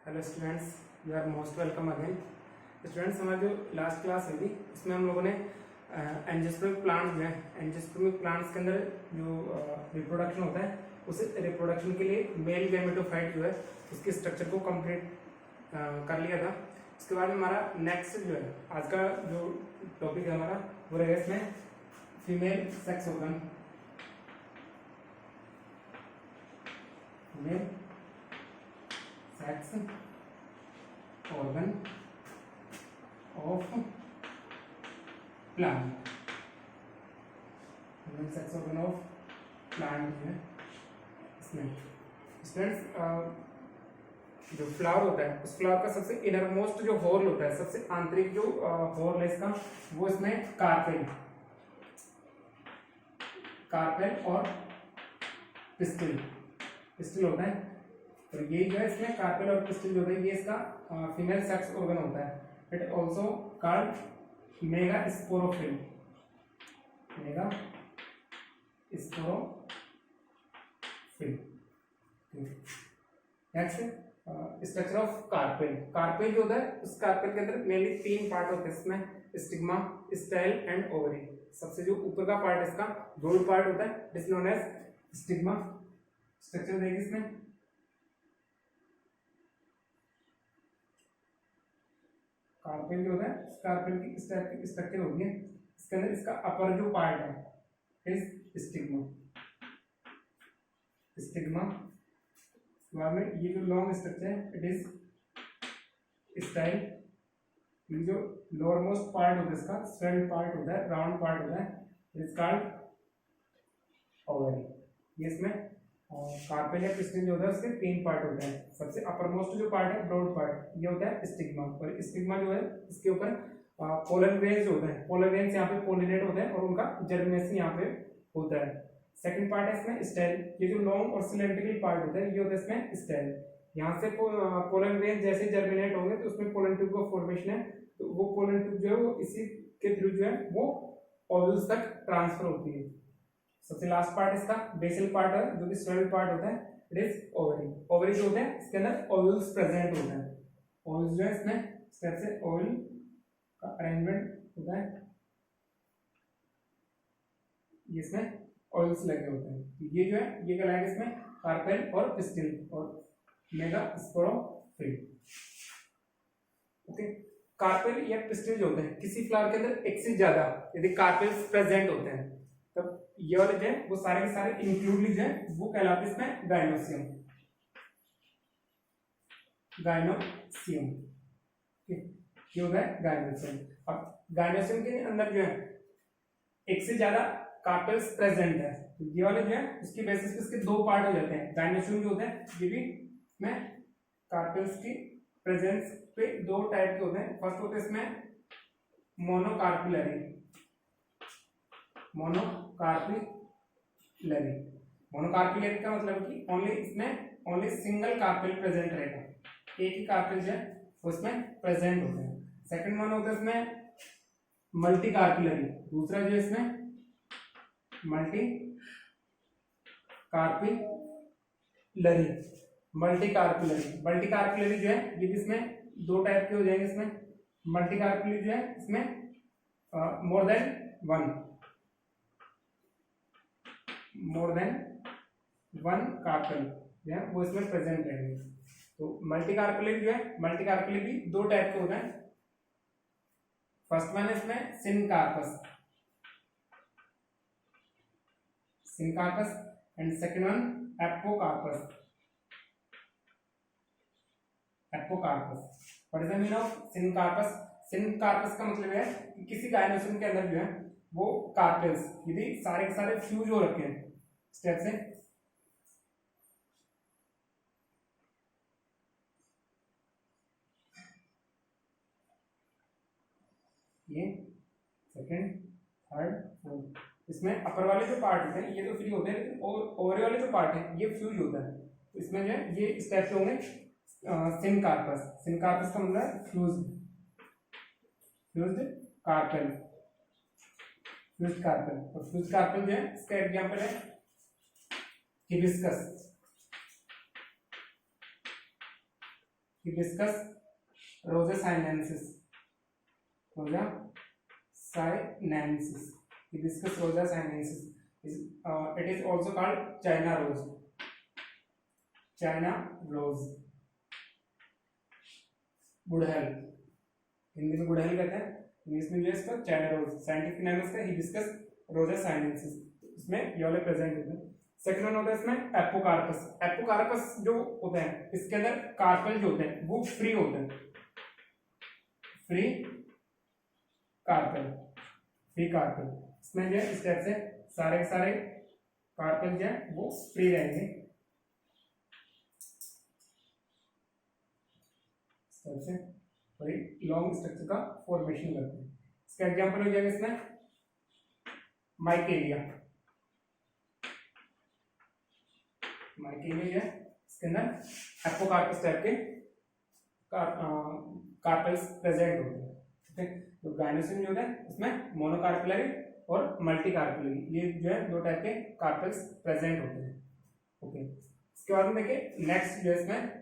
Hello students, you are most welcome again. Students, हमारी जो last class हुई थी उसमें हम लोगों ने एंजियोस्पर्मिक प्लांट्स जो है, एंजियोस्पर्मिक प्लांट्स के अंदर जो रिप्रोडक्शन होता है उस रिप्रोडक्शन के लिए मेल गैमेटोफाइट जो है उसके स्ट्रक्चर को कंप्लीट कर लिया था। उसके बाद हमारा नेक्स्ट जो है आज का जो टॉपिक है हमारा वो रहेगा इसमें female sex organ. Female sex organ of plant. Female sex organ of plant जो है इसमें स्टूडेंट्स जो फ्लावर होता है उस फ्लावर का सबसे इनरमोस्ट जो होल होता है, सबसे आंतरिक जो होल है इसका, वो इसमें कार्पेल और पिस्टिल पिस्टिल होता है। और ये जो है इसमें कार्पेल और पिस्टिल जो है ये इसका फीमेल सेक्स ऑर्गन होता है। It also called mega sporophyll. Next structure of carpel. Carpel जो होता है उस कार्पेल के अंदर मेनली तीन पार्ट होते हैं इसमें, स्टिग्मा, स्टाइल एंड ओवरी। सबसे जो ऊपर का पार्ट इसका ब्रॉड पार्ट होता है, it is known as stigma. Structure देखिए इसमें कार्पेल जो होता है कार्पेल की इस टाइप की स्ट्रक्चर होती है। इसके अंदर इसका अपर जो पार्ट है इज स्टिग्मा। बाद में ये जो लॉन्ग स्ट्रक्चर है इट इज स्टाइल। ये जो लोअर मोस्ट पार्ट होता है इसका स्वेल्ड पार्ट होता है, राउंड पार्ट होता है, इट इज कॉल्ड ओवरी। ये इसमें कार्पेल या पिस्टिल जो होता है उसके तीन पार्ट होते हैं। सबसे अपर मोस्ट जो पार्ट है ब्रॉड पार्ट ये होता है स्टिग्मा। और स्टिग्मा जो है इसके ऊपर पोलन ग्रेन्स होते हैं। पोलन ग्रेन्स यहाँ पे पोलिनेट होते हैं और उनका जर्मिनेशन यहाँ पे होता है। सेकंड पार्ट है इसमें स्टेल। ये जो लॉन्ग और सिलेंड्रिकल पार्ट होता है ये होता है इसमें स्टेल। यहाँ से पोलन ग्रेन्स जैसे जर्मिनेट होंगे तो उसमें पोलन ट्यूब का फॉर्मेशन है, तो वो पोलन ट्यूब जो है वो इसी के थ्रू जो है वो ओव्यूल्स तक ट्रांसफर होती है। सबसे लास्ट पार्ट इसका बेसल पार्ट है जो कि स्वेल्ड पार्ट होता है, इट इज ओवरी। ओवरी जो होते हैं इसके अंदर ओव्यूल्स प्रेजेंट होते हैं। ओव्यूल्स जो है इसमें स्टेप से ओवल का अरेंजमेंट होता है, ये इसमें ओव्यूल्स लगे होते हैं। तो ये जो है ये कहलाएगा इसमें कार्पेल और पिस्टिल और मेगा स्पोरोफिल। ओके, कार्पेल या पिस्टिल जो होते हैं किसी फ्लावर के अंदर एक से ज्यादा यदि कार्पेल्स प्रेजेंट होते हैं तब ये वाले जो है वो सारे के सारे इंक्लूडली जो है वो कहलाते हैं इसमें गाइनोसियम। ये होता है गाइनोसियम। अब गाइनोसियम के अंदर जो है एक से ज्यादा कार्पेल्स प्रेजेंट है तो ये वाले जो है उसकी बेसिस पे इसके दो पार्ट हो जाते हैं। गाइनोसियम जो होता है ये भी में कार्पेल्स की प्रेजेंस पे दो टाइप के होते हैं। फर्स्ट होते हैं इसमें मोनोकार्पिलरी का मतलब कि ओनली इसमें ओनली सिंगल कार्पेल प्रेजेंट रहेगा, एक ही कार्पेल जो है उसमें प्रेजेंट होता है। सेकंड वन होता है इसमें मल्टी कार्पिलरी। दूसरा जो है इसमें मल्टी कार्पिलरी जो है ये भी इसमें दो टाइप के हो जाएंगे। इसमें मल्टी कार्पिलरी जो है इसमें मोर देन वन कार्पेल जो है वो इसमें प्रेजेंट रहेंगे। तो मल्टी कार्पिलरी जो है मल्टी कार्पिलरी भी दो टाइप के होते हैं। फर्स्ट वन है इसमें syncarpous and second one apocarpous. What is the meaning of syncarpous? Syncarpous का मतलब है कि किसी गाइनोसियम के अंदर जो है वो कार्पेल्स यदि सारे के सारे फ्यूज हो रखे हैं स्टेप से, ये सेकंड थर्ड फोर्थ, इसमें अपर वाले जो पार्ट होते हैं ये तो फ्री होते हैं लेकिन ओवरी वाले जो पार्ट है ये फ्यूज होता है। तो इसमें जो है ये स्टेप्स होंगे सिनकार्पस का मतलब है फ्यूज्ड कार्पेल। फ्यूज्ड कार्पेल जो है इसका एग्जांपल है hibiscus. Hibiscus rosa sinensis, rosa sinensis, hibiscus rosa sinensis it is also called China rose, China rose, गुड़हल, हिंदी में गुड़हल कहते हैं, इंग्लिश में जो है इसका चाइना रोज, साइंटिफिक नेम इसका हिबिस्कस रोजासाइनेंसिस, इसमें ये वाले प्रेजेंट होते हैं। सेकंड वन होता है इसमें एपोकार्पस। एपोकार्पस जो होते हैं इसके अंदर कार्पल जो होते हैं वो फ्री होते हैं, फ्री कार्पल, फ्री कार्पल, इसमें जो है इस टाइप से सारे के सारे कार्पल जो है वो फ्री रहेंगे, इस टाइप से और लॉन्ग स्ट्रक्चर का फॉर्मेशन करते हैं। इसका एग्जांपल हो जाएगा इसमें माइकेलिया, माइकेलिया है इसके अंदर एपोकार्पस टाइप के कार्पल्स प्रेजेंट होते हैं। ठीक है, तो गायनोसियम जो होता है उसमें मोनोकार्पलरी और मल्टीकार्पलरी, ये जो है दो टाइप के कार्पल्स प्रेजेंट होते हैं। ओके, इसके बाद में देखिए नेक्स्ट जो है इसमें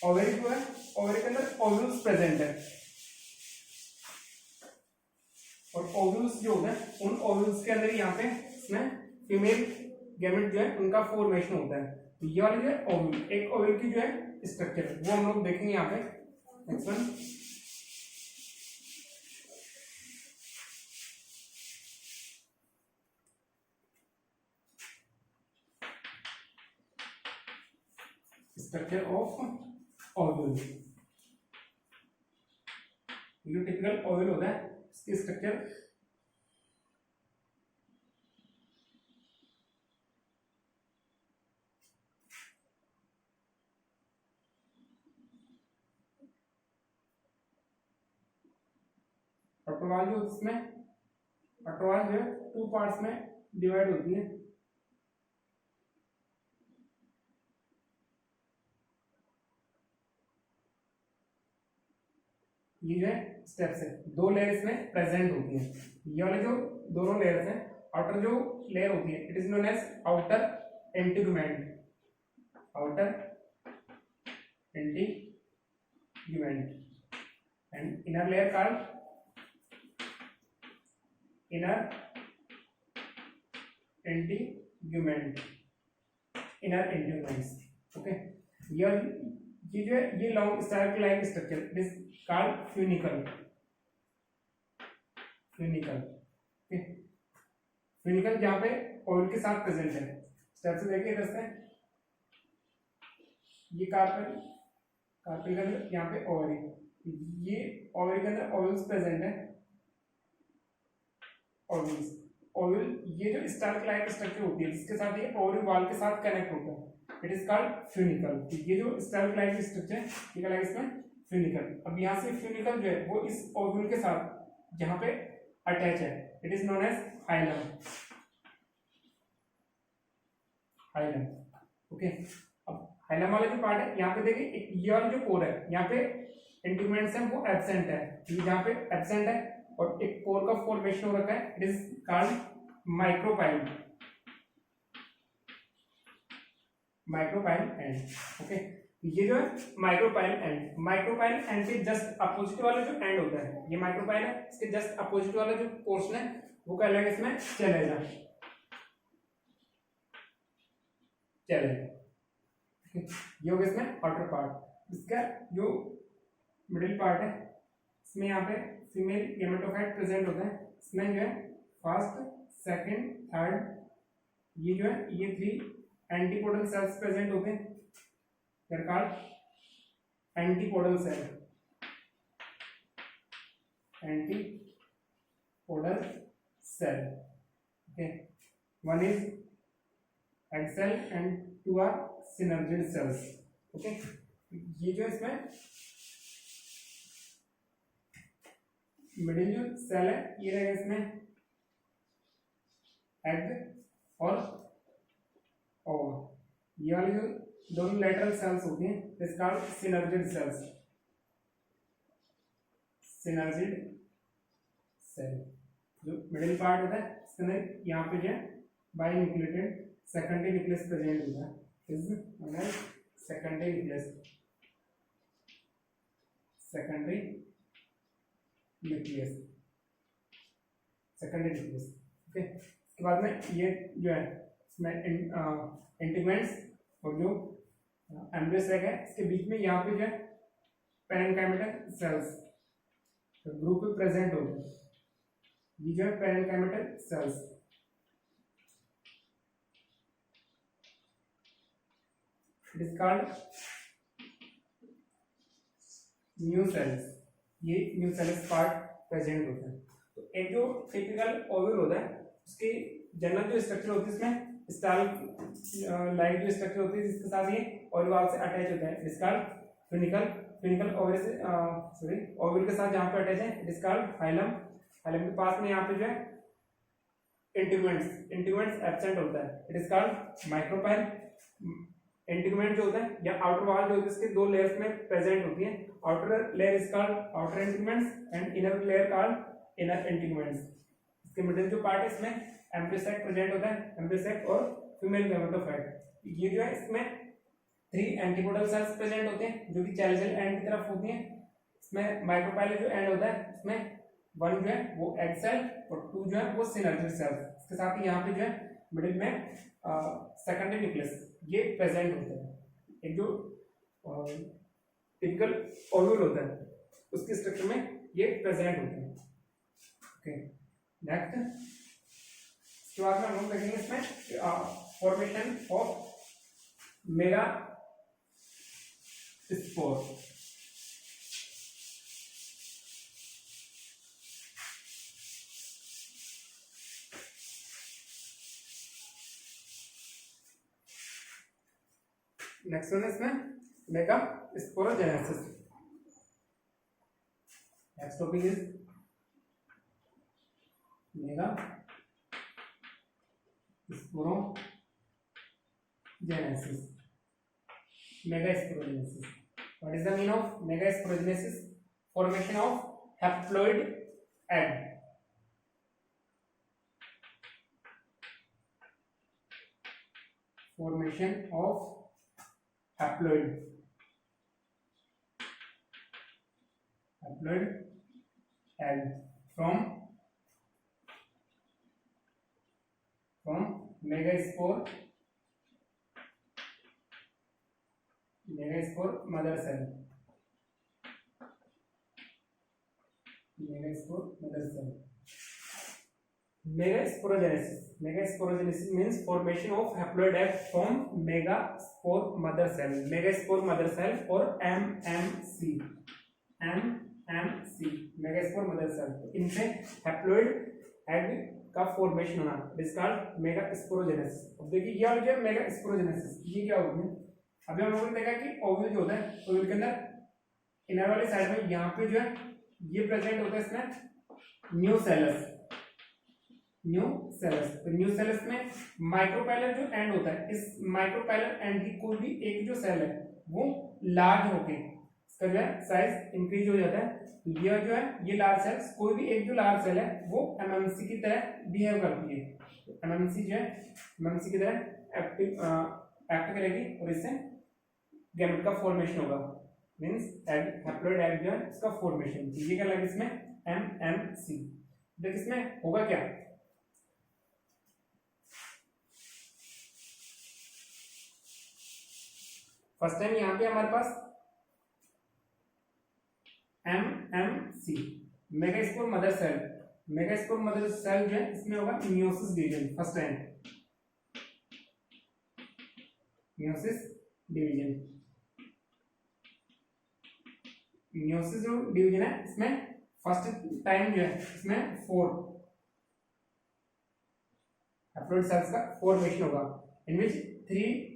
ओवरी जो है, ओवरी के अंदर ओव्यूल्स प्रेजेंट है और ओव्यूल्स जो होता है उन ओव्यूल्स के अंदर यहाँ पे इसमें फीमेल गैमेट जो है उनका फॉर्मेशन होता है। ये वाली जो है ओव्यूल, एक ओव्यूल की जो है स्ट्रक्चर वो हम लोग देखेंगे यहाँ पे। Next one structure of ovule, जो टिपिकल ओव्यूल होता है इसकी स्ट्रक्चर अटवाल जो इसमें अटवाल जो है टू पार्ट्स में डिवाइड होती है। ये जो है स्टेप्स है, दो लेयर्स में प्रेजेंट होती है। ये वाले जो दोनों लेयर्स हैं, आउटर जो लेयर होती है it is known as outer integument, outer integument and inner layer called inner integument, inner integuments. Okay, ये जो है ये long style like structure it is called funicle, funicle. Funicle जहां पे ऑयल के साथ प्रेजेंट है। स्टेप से देखिए दोस्तों, ये कार्पल, कार्पल के अंदर यहाँ पे ओवरी, ये ओवरी के अंदर ऑयल्स प्रेजेंट है, ऑयल्स, ऑयल ये जो स्टार लाइक स्ट्रक्चर होती है जिसके साथ ये ओवरी वॉल के साथ कनेक्ट होता है इट इज कॉल्ड फ्यूनिकल। ये जो स्टार लाइक स्ट्रक्चर है ये क्या इसमें फ्यूनिकल। अब यहाँ से फ्यूनिकल जो है वो इस ओव्यूल के साथ जहां पे अटैच है it is known as hilum, hilum. Okay, अब हाइलम वाले जो पार्ट है यहाँ पे देखिए ये वाला जो पोर है यहाँ पे इंटीग्यूमेंट्स है वो एब्सेंट है, ये जहाँ पे एब्सेंट है और एक पोर का फॉर्मेशन हो रखा है it is called micropyle, micropyle and. Okay, ये जो है माइक्रोपाइल एंड, माइक्रोपाइल एंड के जस्ट अपोजिट वाला जो एंड होता है ये माइक्रोपाइल है, इसके जस्ट अपोजिट वाला जो पोर्शन है वो कहलाएगा इसमें चलेगा, चलेगा। ये हो गया इसमें आउटर पार्ट। इसका जो मिडिल पार्ट है इसमें यहाँ पे फीमेल गेमेटोफाइट प्रेजेंट होता है, इसमें जो है फर्स्ट सेकंड थर्ड ये जो है ये 3 एंटीपोडल सेल्स प्रेजेंट होते हैं, they're called antipodal cell, antipodal cell। okay, one is egg cell and 2 are synergid cells। okay, ये जो इसमें मिडिल जो सेल है ये रहेगा इसमें एग और ओवा, ये वाली जो दोनों लेटरल सेल्स होती हैं is called synergid cells, synergid cell. जो मिडिल पार्ट होता है इसके अंदर यहाँ पे जो है बाइन्यूक्लिएटेड सेकेंडरी न्यूक्लियस प्रेजेंट होता है, is known as secondary nucleus, secondary nucleus, secondary nucleus. Okay, उसके बाद में ये जो है इसमें इंटीग्रेंट्स और जो एम्ब्रियो सेक है इसके बीच में यहाँ पे जो है पैरेन्काइमेटल सेल्स ग्रुप में प्रेजेंट होते हैं, ये जो है parenchymatous cells. It is called nucellus, ये न्यू सेल्स पार्ट प्रेजेंट होता है। तो एक जो टिपिकल ओव्यूल होता है उसकी जनरल जो स्ट्रक्चर होती है इसमें स्टाल लाइक जो स्ट्रक्चर होती है जिसके साथ ये ओवल से अटैच होता है, इट इज कॉल्ड फिनिकल, फिनिकल ओवल से सॉरी ओवल के साथ जहाँ पे अटैच है it is called hilum, hilum के पास में यहाँ पे जो है इंटीग्मेंट्स, इंटीग्मेंट्स एब्सेंट होता है, इट इज कॉल्ड माइक्रोपाइल। इंटीग्मेंट जो होता है या आउटर वॉल जो होती है इसके दो लेयर्स में प्रेजेंट होती है, outer layer is called outer integuments and inner layer called inner integuments. इसके मिडिल जो पार्ट है इसमें एम्ब्रियो सैक प्रेजेंट होता है, एम्ब्रियो सैक और फीमेल गैमेटोफाइट। ये जो है इसमें 3 एंटीपोडल सेल्स प्रेजेंट होते हैं जो कि चैलिजल एंड की तरफ होती हैं। इसमें माइक्रोपाइल जो एंड होता है इसमें 1 जो है वो एग सेल और 2 जो है वो सिनर्जिड सेल्स। इसके साथ ही यहाँ पे जो है मिडिल में सेकेंडरी न्यूक्लियस ये प्रेजेंट होता है। एक जो टिपिकल ओव्यूल होता है उसके स्ट्रक्चर में ये प्रेजेंट होते हैं। ओके, नेक्स्ट इसके बाद में हम लोग देखेंगे इसमें formation of megaspore. Next one इसमें megasporogenesis. Next topic is mega sporogenesis. Mega sporogenesis. What is the meaning of mega sporogenesis? Formation of haploid egg. Formation of haploid egg from megaspore mother cell, megaspore mother cell। Megasporogenesis means formation of haploid egg from megaspore mother cell, megaspore mother cell or MMC, megaspore mother cell। इनसे haploid egg का formation होना it is called mega sporogenesis. अब देखिए ये वाला जो है mega sporogenesis ये क्या होती है। अभी हम लोगों ने देखा कि ओव्यूल जो होता है ओव्यूल के अंदर इनर वाले साइड में यहाँ पे जो है ये प्रेजेंट होता है इसमें न्यू सेलस। तो न्यू सेलस में माइक्रोपाइलर जो एंड होता है इस माइक्रोपाइलर एंड की कोई भी एक जो सेल है वो लार्ज होके इसका जो है साइज इंक्रीज हो जाता है। ये जो है ये लार्ज सेल्स कोई भी एक जो लार्ज सेल है वो एमएमसी की तरह बिहेव करती है। तो एमएमसी जो है एमएमसी की तरह एक्ट करेगी और इससे गैमेट का फॉर्मेशन होगा, मींस एग हैप्लॉइड एग जो है इसका फॉर्मेशन। ये क्या लगे इसमें एमएमसी। देख इसमें होगा क्या, फर्स्ट टाइम यहाँ पे हमारे पास MMC megaspore mother cell, megaspore mother cell जो है इसमें होगा meiosis division. First time meiosis division, meiosis जो डिवीजन है इसमें फर्स्ट टाइम जो है इसमें 4 हैप्लॉइड सेल्स का फॉर्मेशन होगा इन विच 3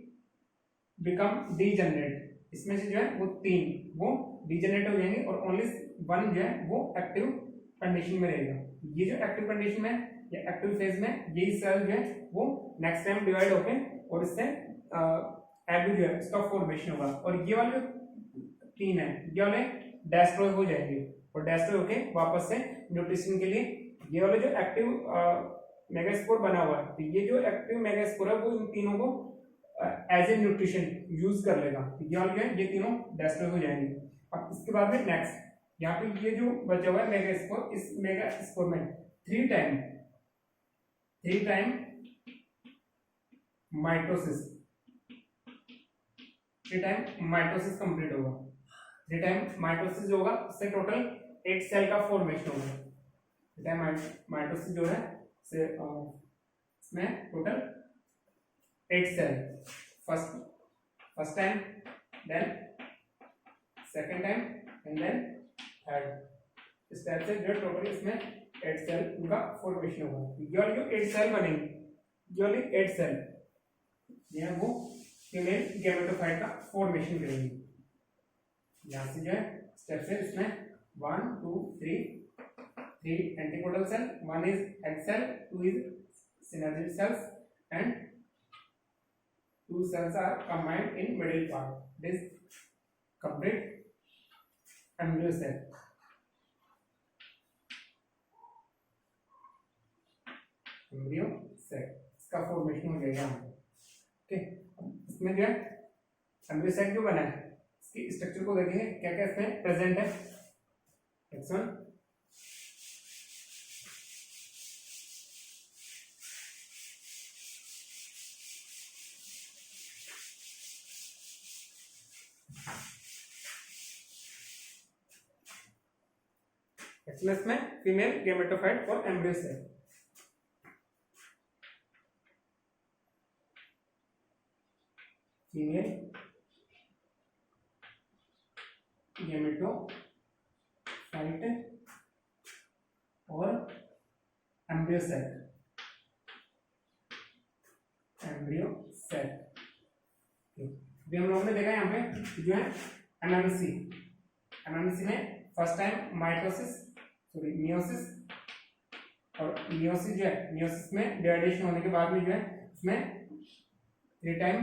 बिकम डीजनरेट। इसमें से जो है वो 3 वो डीजनरेट हो जाएंगे और ओनली 1 जो है वो एक्टिव कंडीशन में रहेगा। ये जो एक्टिव कंडीशन में या एक्टिव फेज में यही सेल जो है वो नेक्स्ट टाइम डिवाइड होके और इससे एग जो है इसका फॉर्मेशन होगा। और ये वाले 3 है ये वाले डेस्ट्रॉय हो जाएंगे और डेस्ट्रॉय होके वापस से न्यूट्रिशन के लिए ये वाले जो एक्टिव मेगास्पोर बना हुआ है, तो ये जो एक्टिव मेगास्पोर है वो इन तीनों को एज ए न्यूट्रिशन यूज कर लेगा। ये और क्या है, ये तीनों डिस्ट्रॉय हो जाएंगे। अब इसके बाद में नेक्स्ट यहाँ पे ये जो बचा हुआ है मेगास्पोर, इस मेगास्पोर में three time mitosis, three time mitosis complete होगा। थ्री टाइम माइटोसिस जो होगा उससे टोटल 8 सेल का फॉर्मेशन होगा। थ्री टाइम माइटोसिस जो है से इसमें total 8 cell, first time, then second time and then third. इस टाइप से जो टोटल इसमें 8 सेल उनका फॉर्मेशन होगा। ये जो 8 सेल बनेंगे, ये 8 सेल ये वो फीमेल गैमेटोफाइट का फॉर्मेशन करेंगे। यहाँ से जो है स्टेप्स है इसमें 1 2 3 antipodal cell, 1 is egg cell, 2 is synergid cells and 2 cells are combined in middle part. This complete embryo cell. embryo cell इसका फॉर्मेशन हो जाएगा। ओके, इसमें जो है एम्ब्रियो सेल जो बना है इसकी स्ट्रक्चर को देखेंगे क्या क्या इसमें प्रेजेंट है। एक्शन में फीमेल गैमेटोफाइट और एम्ब्रियो सेल। फीमेल गैमेटोफाइट और एम्ब्रियो सेल, अभी हम लोगों ने देखा यहाँ पे जो है एमएमसी में फर्स्ट टाइम मियोसिस और मियोसिस जो है, मियोसिस में डिवाइडेशन होने के बाद में जो है उसमें थ्री टाइम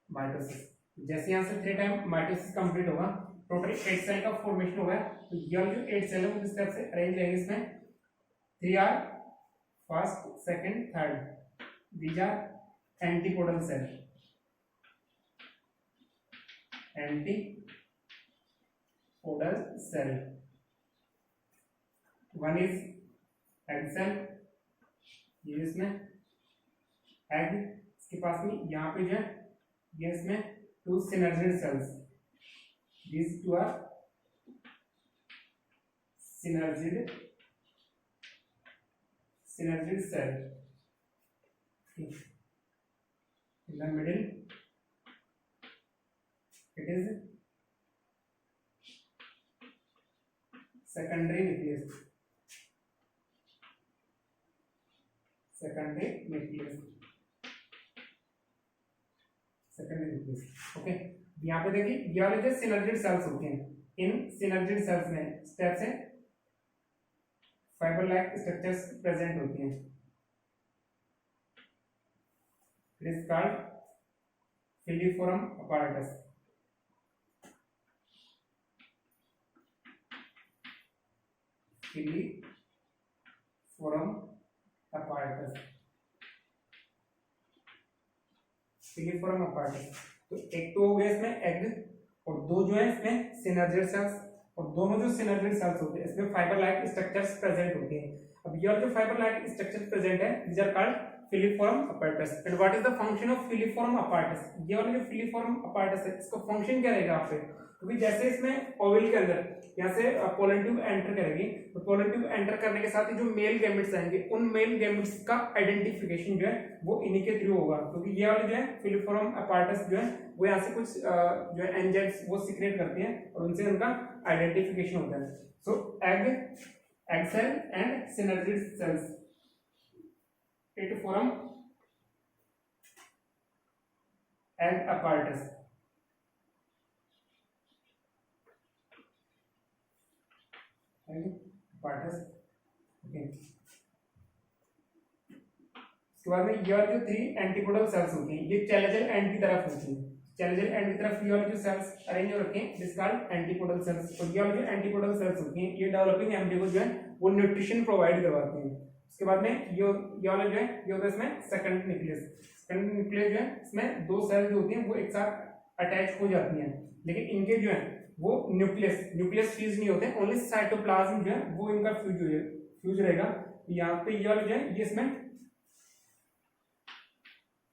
माइटोसिस। जैसे यहाँ से थ्री टाइम माइटोसिस कंप्लीट होगा, टोटल 8 सेल का फॉर्मेशन होगा। तो ये जो 8 सेल है वो किस तरह से अरेंज रहेंगे, इसमें 3 are first second third, these are antipodal cell, one is egg cell, ये इसमें एग, इसके पास में यहाँ पे जो है ये इसमें 2 synergid cells, these 2 are synergid cell in the middle it is secondary nucleus, okay. यहाँ पे देखिए ये वाले जो सिनर्जिड सेल्स होते हैं, इन सिनर्जिड सेल्स में स्टेप्स हैं फाइबर लाइक स्ट्रक्चर्स प्रेजेंट होती हैं। It is called filiform apparatus। Filiform apparatus। तो एक तो हो गया इसमें एग, और दो जो है इसमें सिनर्जिड सेल्स, और दोनों जो सिनर्जिड सेल्स होते हैं इसमें फाइबर लाइक स्ट्रक्चर्स प्रेजेंट होते हैं। अब ये जो फाइबर लाइक स्ट्रक्चर प्रेजेंट है these are called filiform apparatus। And what is the function of filiform apparatus? ये वाला जो फिलीफोरम apparatus है इसका फंक्शन क्या रहेगा आपसे, क्योंकि जैसे इसमें ओवल के अंदर यहाँ से पोलन ट्यूब एंटर करेगी, तो पोलन ट्यूब एंटर करने के साथ ही जो मेल गैमेट्स आएंगे उन मेल गैमेट्स का आइडेंटिफिकेशन जो है वो इन्हीं के थ्रू होगा, क्योंकि ये वाले जो है फिलीफोरम apparatus जो है वो यहाँ से कुछ जो है एंजाइम्स वो सीक्रेट करते हैं और उनसे उनका आइडेंटिफिकेशन होता है। So egg cell and synergid cells it form egg apparatus। Okay, इसके बाद में ये जो 3 एंटीकोडल सेल्स होती हैं ये चैलेंजर एंड की तरफ होती हैं। चैलेंजर एंड की तरफ ये वाले जो सेल्स अरेंज हो रखे हैं दिस कॉल्ड एंटीपोडल सेल्स। और ये वाले जो एंटीपोडल सेल्स होती हैं ये डेवलपिंग एम्ब्रियो को जो है वो न्यूट्रिशन प्रोवाइड करवाते हैं। उसके बाद में ये वाला जो है ये होता है इसमें सेकंड न्यूक्लियस। सेकंड न्यूक्लियस जो है इसमें दो सेल जो होती हैं वो एक साथ अटैच हो जाती हैं, लेकिन इनके जो है वो न्यूक्लियस फ्यूज नहीं होते, ओनली साइटोप्लाज्म जो है वो इनका फ्यूज रहेगा। यहाँ पे ये वाला जो है ये इसमें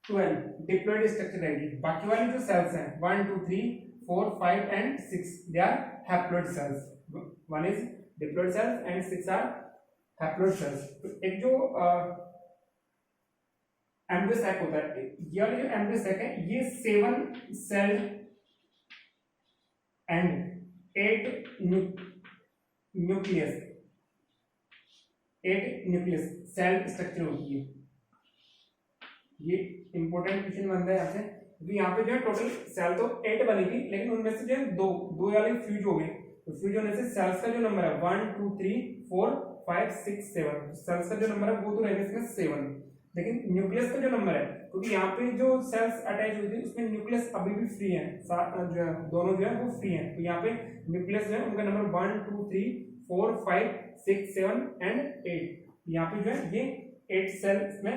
12 डिप्लॉइड स्ट्रक्चर रहेगी। बाकी वाली जो सेल्स हैं 1 2 3 4 5 and 6 they are haploid cells. 1 is diploid cells and 6 are haploid cells. तो एक जो एम्ब्रियो सैक होता है, ये वाला जो एम्ब्रियो सैक है ये 7 cell and 8 nucleus cell structure होती है। ये इंपॉर्टेंट क्वेश्चन बनता है यहाँ से, क्योंकि यहाँ पे जो है टोटल सेल तो 8 बनेगी, लेकिन उनमें से जो है दो वाले फ्यूज हो गए। तो फ्यूज होने से सेल्स का जो नंबर है 1 2 3 4 5 6 7, सेल्स का जो नंबर है वो तो रहेगा इसमें 7, लेकिन न्यूक्लियस का जो नंबर है, क्योंकि यहाँ पे जो सेल्स अटैच हुई थी उसमें न्यूक्लियस अभी भी फ्री है, जो है दोनों जो है वो फ्री है। तो यहाँ पे न्यूक्लियस जो है उनका नंबर 1 2 3 4 5 6 7 एंड 8। यहाँ पे जो है ये 8 सेल्स में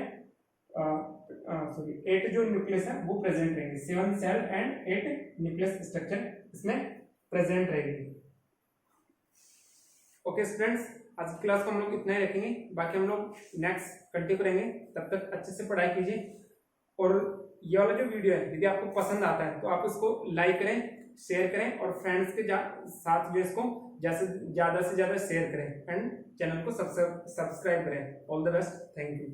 8 जो न्यूक्लियस है वो प्रेजेंट रहेंगे। 7 सेल एंड 8 न्यूक्लियस स्ट्रक्चर इसमें प्रेजेंट रहेगी। ओके स्टूडेंट्स, आज की क्लास को हम लोग इतना ही रखेंगे, बाकी हम लोग नेक्स्ट कंटिन्यू करेंगे। तब तक अच्छे से पढ़ाई कीजिए, और ये वाला जो वीडियो है यदि आपको पसंद आता है तो आप इसको लाइक करें, शेयर करें, और फ्रेंड्स के साथ जो इसको ज़्यादा से ज़्यादा शेयर करें, एंड चैनल को सब्सक्राइब करें। All the best, thank you.